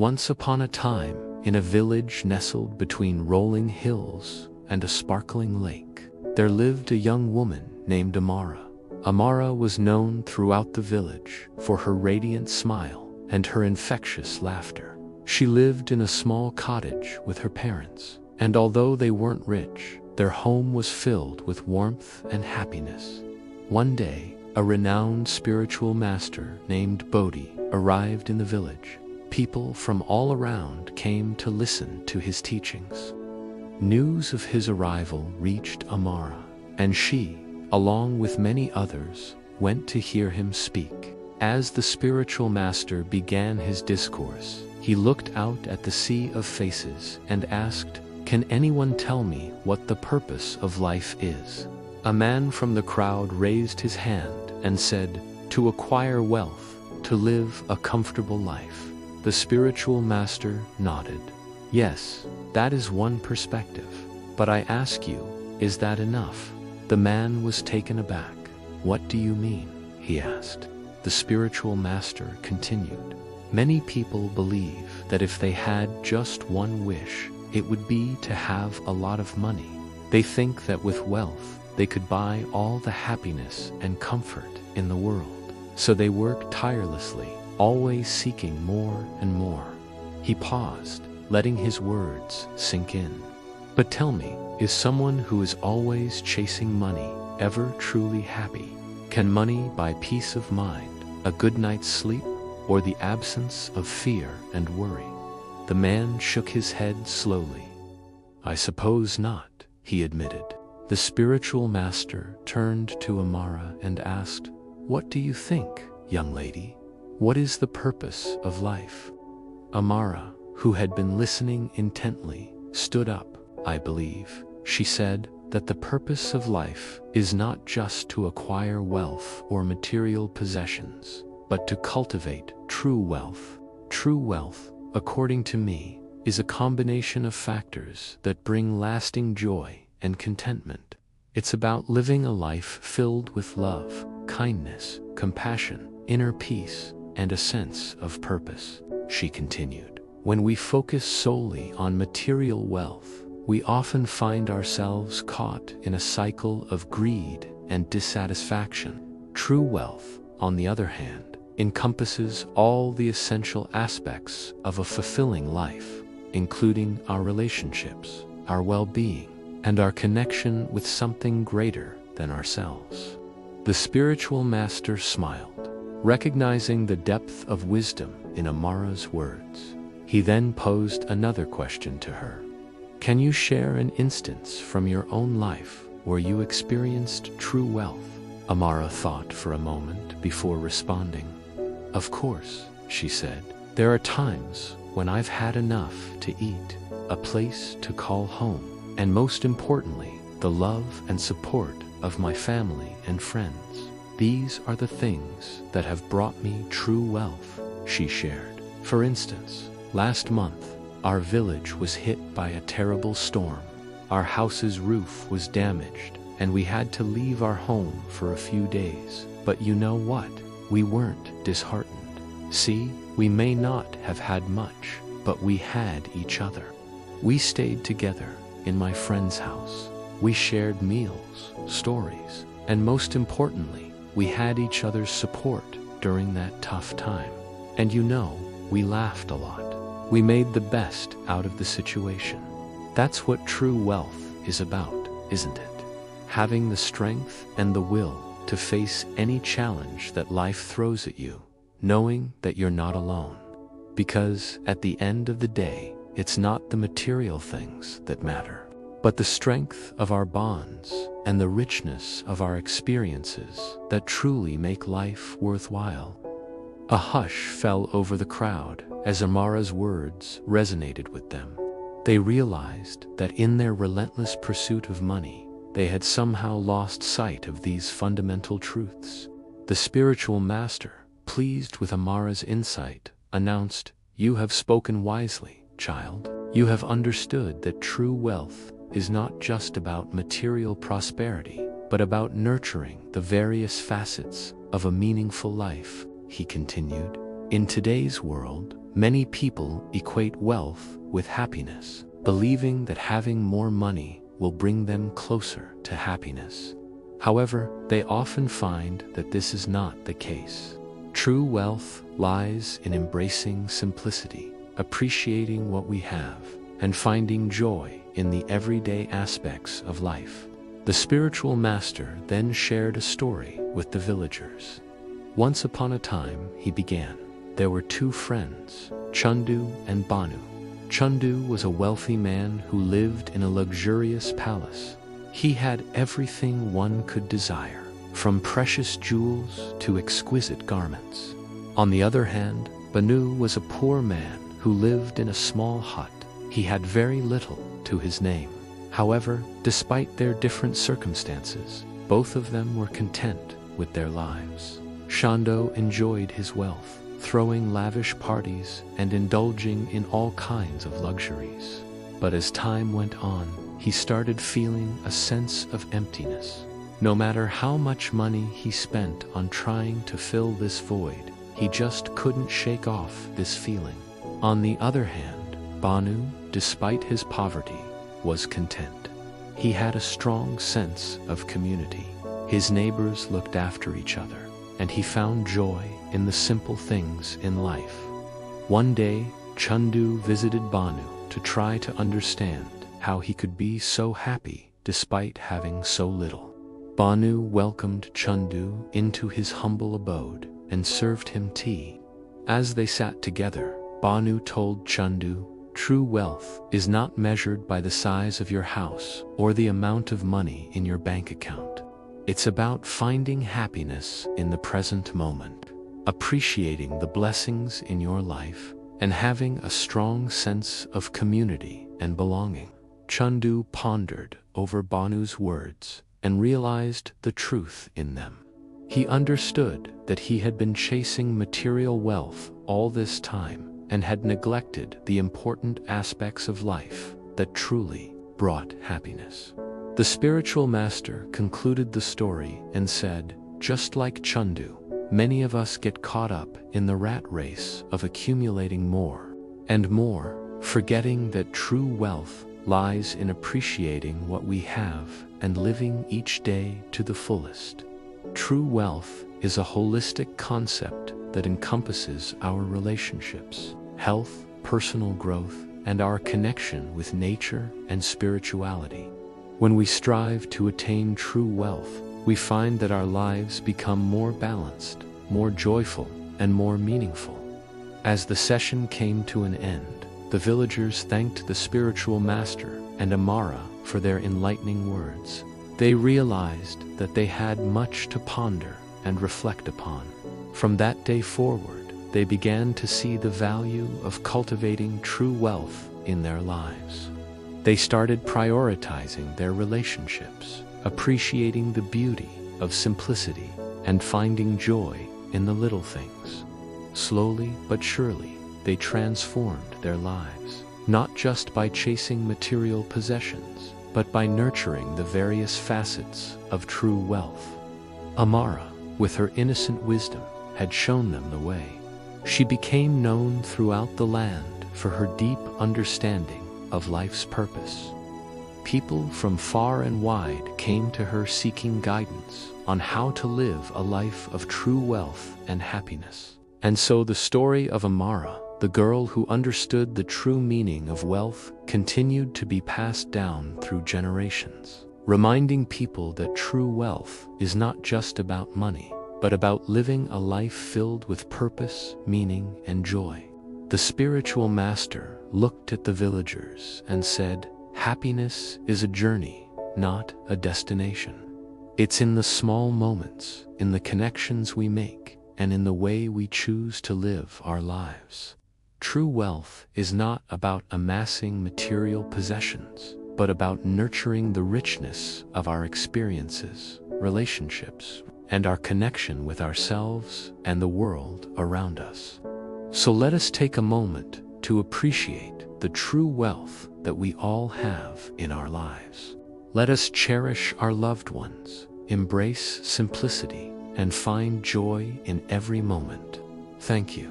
Once upon a time, in a village nestled between rolling hills and a sparkling lake, there lived a young woman named Amara. Amara was known throughout the village for her radiant smile and her infectious laughter. She lived in a small cottage with her parents, and although they weren't rich, their home was filled with warmth and happiness. One day, a renowned spiritual master named Bodhi arrived in the village. People from all around came to listen to his teachings. News of his arrival reached Amara, and she, along with many others, went to hear him speak. As the spiritual master began his discourse, he looked out at the sea of faces and asked, "Can anyone tell me what the purpose of life is?" A man from the crowd raised his hand and said, "To acquire wealth, to live a comfortable life." The spiritual master nodded. "Yes, that is one perspective. But I ask you, is that enough?" The man was taken aback. "What do you mean?" he asked. The spiritual master continued, "Many people believe that if they had just one wish, it would be to have a lot of money. They think that with wealth, they could buy all the happiness and comfort in the world. So they work tirelessly, always seeking more and more." He paused, letting his words sink in. "But tell me, is someone who is always chasing money ever truly happy? Can money buy peace of mind, a good night's sleep, or the absence of fear and worry?" The man shook his head slowly. "I suppose not," he admitted. The spiritual master turned to Amara and asked, "What do you think, young lady? What is the purpose of life?" Amara, who had been listening intently, stood up. "I believe," she said, "that the purpose of life is not just to acquire wealth or material possessions, but to cultivate true wealth. True wealth, according to me, is a combination of factors that bring lasting joy and contentment. It's about living a life filled with love, kindness, compassion, inner peace, and a sense of purpose," she continued. "When we focus solely on material wealth, we often find ourselves caught in a cycle of greed and dissatisfaction. True wealth, on the other hand, encompasses all the essential aspects of a fulfilling life, including our relationships, our well-being, and our connection with something greater than ourselves." The spiritual master smiled, recognizing the depth of wisdom in Amara's words. He then posed another question to her. "Can you share an instance from your own life where you experienced true wealth?" Amara thought for a moment before responding. "Of course," she said. "There are times when I've had enough to eat, a place to call home, and most importantly, the love and support of my family and friends. These are the things that have brought me true wealth," she shared. "For instance, last month, our village was hit by a terrible storm. Our house's roof was damaged, and we had to leave our home for a few days. But you know what? We weren't disheartened. See, we may not have had much, but we had each other. We stayed together in my friend's house. We shared meals, stories, and most importantly, we had each other's support during that tough time. And you know, we laughed a lot. We made the best out of the situation. That's what true wealth is about, isn't it? Having the strength and the will to face any challenge that life throws at you, knowing that you're not alone. Because at the end of the day, it's not the material things that matter, but the strength of our bonds and the richness of our experiences that truly make life worthwhile." A hush fell over the crowd as Amara's words resonated with them. They realized that in their relentless pursuit of money, they had somehow lost sight of these fundamental truths. The spiritual master, pleased with Amara's insight, announced, "You have spoken wisely, child. You have understood that true wealth is not just about material prosperity, but about nurturing the various facets of a meaningful life," he continued. "In today's world, Many people equate wealth with happiness, believing that having more money will bring them closer to happiness. However, they often find that this is not the case. True wealth lies in embracing simplicity, appreciating what we have, and finding joy in the everyday aspects of life. The spiritual master then shared a story with the villagers. Once upon a time, he began. There were two friends, Chandu and Banu. Chandu was a wealthy man who lived in a luxurious palace. He had everything one could desire, from precious jewels to exquisite garments. On the other hand, Banu was a poor man who lived in a small hut. He had very little to his name. However, despite their different circumstances, both of them were content with their lives. Chandu enjoyed his wealth, throwing lavish parties and indulging in all kinds of luxuries. But as time went on, he started feeling a sense of emptiness. No matter how much money he spent on trying to fill this void, he just couldn't shake off this feeling. On the other hand, Banu, despite his poverty, was content. He had a strong sense of community. His neighbors looked after each other, and he found joy in the simple things in life. One day, Chandu visited Banu to try to understand how he could be so happy despite having so little. Banu welcomed Chandu into his humble abode and served him tea. As they sat together, Banu told Chandu, "True wealth is not measured by the size of your house or the amount of money in your bank account. It's about finding happiness in the present moment, appreciating the blessings in your life, and having a strong sense of community and belonging." Chandu pondered over Banu's words and realized the truth in them. He understood that he had been chasing material wealth all this time and had neglected the important aspects of life that truly brought happiness. The spiritual master concluded the story and said, "Just like Chandu, many of us get caught up in the rat race of accumulating more and more, forgetting that true wealth lies in appreciating what we have and living each day to the fullest." True wealth is a holistic concept that encompasses our relationships, health, personal growth, and our connection with nature and spirituality. When we strive to attain true wealth, we find that our lives become more balanced, more joyful, and more meaningful. As the session came to an end, the villagers thanked the spiritual master and Amara for their enlightening words. They realized that they had much to ponder and reflect upon. From that day forward, they began to see the value of cultivating true wealth in their lives. They started prioritizing their relationships, appreciating the beauty of simplicity, and finding joy in the little things. Slowly but surely, they transformed their lives, not just by chasing material possessions, but by nurturing the various facets of true wealth. Amara, with her innocent wisdom, had shown them the way. She became known throughout the land for her deep understanding of life's purpose. People from far and wide came to her seeking guidance on how to live a life of true wealth and happiness. And so the story of Amara, the girl who understood the true meaning of wealth, continued to be passed down through generations, reminding people that true wealth is not just about money, but about living a life filled with purpose, meaning, and joy. The spiritual master looked at the villagers and said, "Happiness is a journey, not a destination. It's in the small moments, in the connections we make, and in the way we choose to live our lives." True wealth is not about amassing material possessions, but about nurturing the richness of our experiences, relationships, and our connection with ourselves and the world around us. So let us take a moment to appreciate the true wealth that we all have in our lives. Let us cherish our loved ones, embrace simplicity, and find joy in every moment. Thank you.